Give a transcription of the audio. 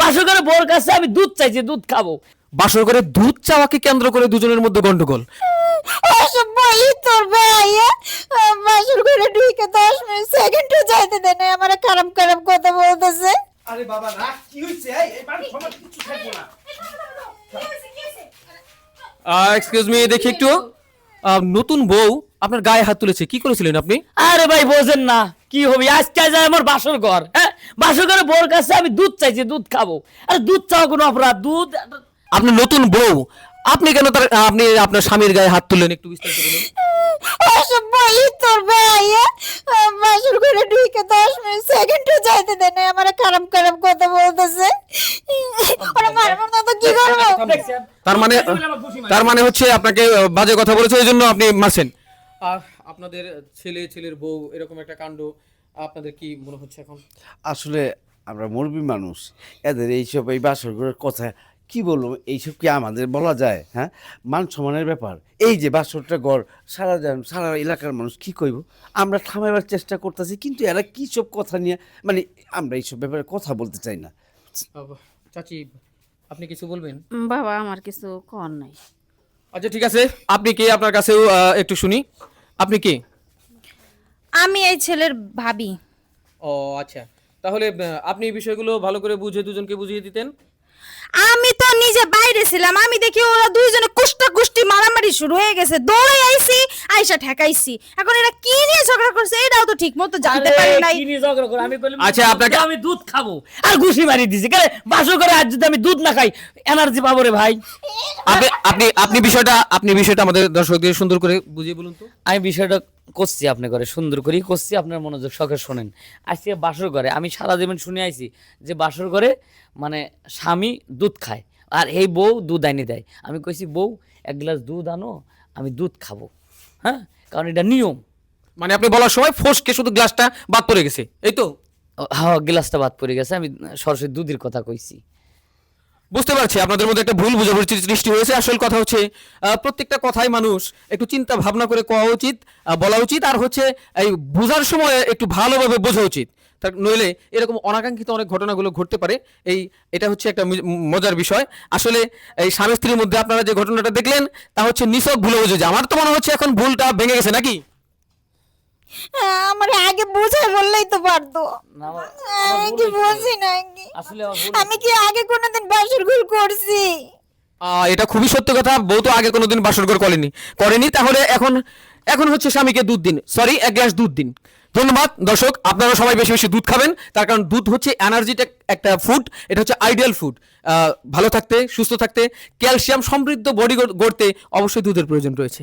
বাসর করে বোর কাছে আমি দুধ চাইছি, দুধ খাবো। বাসর করে দুধ চাওয়াকে কেন্দ্র করে দুজনের মধ্যে গন্ডগোল। ওসব বলি তোর ভাইয়া বাসর ঘরে ঢুকে 10 সেকেন্ডও যাইতে দেয় না, আমার খারাপ খারাপ কথা বলতেছে। আরে বাবা রাগ কি হইছে? এই বাড়ি সমাজ কিছু থাকবো না। এক্সকিউজ মি, দেখি একটু। নতুন বউ আপনার গায়ে হাত তুলেছে, কি করেছিলেন আপনি? আরে ভাই বোঝেন না কি হবে, আজকে যায় আমার বাসর ঘর, হ্যাঁ বাসর করে বোর কাছে আমি দুধ চাইছি, দুধ খাবো। আরে দুধ চাওয়া কোনো অপরাধ? দুধ আপনি নতুন বউ, আপনি কেন আপনি আপনার স্বামীর গায়ে হাত তুললেন, একটু বিস্তারিত বলুন। ওসব বলি তোর ভাইয়া বাসর ঘরে ঢুকে 10 সেকেন্ডও যাইতে দেয় না, আমার খারাপ খারাপ কথা বলতেছে। ওরা মারবো না তো কি করবো? তার মানে হচ্ছে আপনাকে বাজে কথা বলেছে, এই জন্য আপনি মারছেন। আপনাদের ছেলের বউ এরকম একটা কাণ্ড, আপনাদের কি মনে হচ্ছে এখন? আসলে আমরা মুরবি মানুষ, এদের এইসব এই বাসর ঘরের কথা কি বলবো, এইসব কি আমাদের বলা যায়? হ্যাঁ, মান সম্মানের ব্যাপার। এই যে বাসরটা ঘর সারা এলাকার মানুষ কি কইব, আমরা থামাইবার চেষ্টা করতেছি, কিন্তু এরা কি সব কথা নিয়ে, মানে আমরা এইসব ব্যাপারে কথা বলতে চাই না। চাচি, আপনি কিছু বলবেন? বাবা আমার কিছু কর নাই। আচ্ছা ঠিক আছে, আপনি কে? আপনার কাছেও একটু শুনি, আপনি কে? আমি এই ছেলের ভাবি। ও আচ্ছা, তাহলে আপনি এই বিষয়গুলো ভালো করে বুঝে দুজনকে বুঝিয়ে দিতেন। আমি তো নিজে বাইরে ছিলাম, আমি দেখি ওরা দুইজনে কুষ্টি মারামারি শুরু হয়ে গেছে, দৌড়ে আইছি, আইসা ঠেকাইছি। এখন এরা কি নিয়ে ঝগড়া করছে এটাও তো ঠিক মতো জানতে পারি নাই। কি নিয়ে ঝগড়া করে? আমি বললাম আচ্ছা, আপনাকে- আমি দুধ খাবো, আর ঘুষি মারি দিছি। কেন বাসর করে আজ যদি আমি দুধ না খাই এনার্জি পাবো রে ভাই? আপনি বিষয়টা আমাদের দর্শকদের সুন্দর করে বুঝিয়ে বলুন তো। আমি বিষয়টা করছি আপনি করে সুন্দর করেই করছি, আপনার মনোযোগ সহকারে শোনেন। আজকে বাসর ঘরে আমি সারা জীবন শুনে আইছি যে বাসর ঘরে মানে স্বামী দুধ খায় আর এই বউ দুধ আনি দেয়। আমি কইছি বউ 1 গ্লাস দুধ আনো, আমি দুধ খাবো, হ্যাঁ কারণ এটা নিয়ম। মানে আপনি বলার সময় ফোসকে শুধু গ্লাসটা বাদ পড়ে গেছে, এই তো? হ্যাঁ গ্লাসটা বাদ পড়ে গেছে, আমি সরাসরি দুধের কথা কইছি। বুঝতে পারছি আপনাদের মধ্যে একটা ভুল বোঝাবুঝির সৃষ্টি হয়েছে। আসল কথা হচ্ছে প্রত্যেকটা কথাই মানুষ একটু চিন্তা ভাবনা করে কোয়া উচিত, বলা উচিত, আর হচ্ছে এই বোঝার সময় একটু ভালোভাবে বোঝা উচিত। তার নইলে এরকম অনাকাঙ্ক্ষিত অনেক ঘটনাগুলো ঘটতে পারে। এটা হচ্ছে একটা মজার বিষয়। আসলে এই স্বামী স্ত্রীর মধ্যে আপনারা যে ঘটনাটা দেখলেন তা হচ্ছে নিছক ভুল বুঝেছে। আমার তো মনে হচ্ছে এখন ভুলটা ভেঙে গেছে নাকি? আমার আগে বুঝাই বললেই তো পারতো। না, আমার আমি কি বুঝি নাকি? আসলে আমার ভুল আমি কি আগে কোনোদিন বাসর ঘর করছি? এটা খুবই সত্য কথা, বউ তো আগে কোনোদিন বাসর ঘর করেনি। তাহলে এখন হচ্ছে স্বামীকে দুধ দিন, সরি 1 গ্লাস দুধ দিন। ধন্যবাদ দর্শক, আপনারা সবাই বেশি বেশি দুধ খাবেন, তার কারণ দুধ হচ্ছে এনার্জিটেক একটা ফুড, এটা হচ্ছে আইডিয়াল ফুড। ভালো থাকতে, সুস্থ থাকতে, ক্যালসিয়াম সমৃদ্ধ বডি গড়তে অবশ্যই দুধের প্রয়োজন রয়েছে।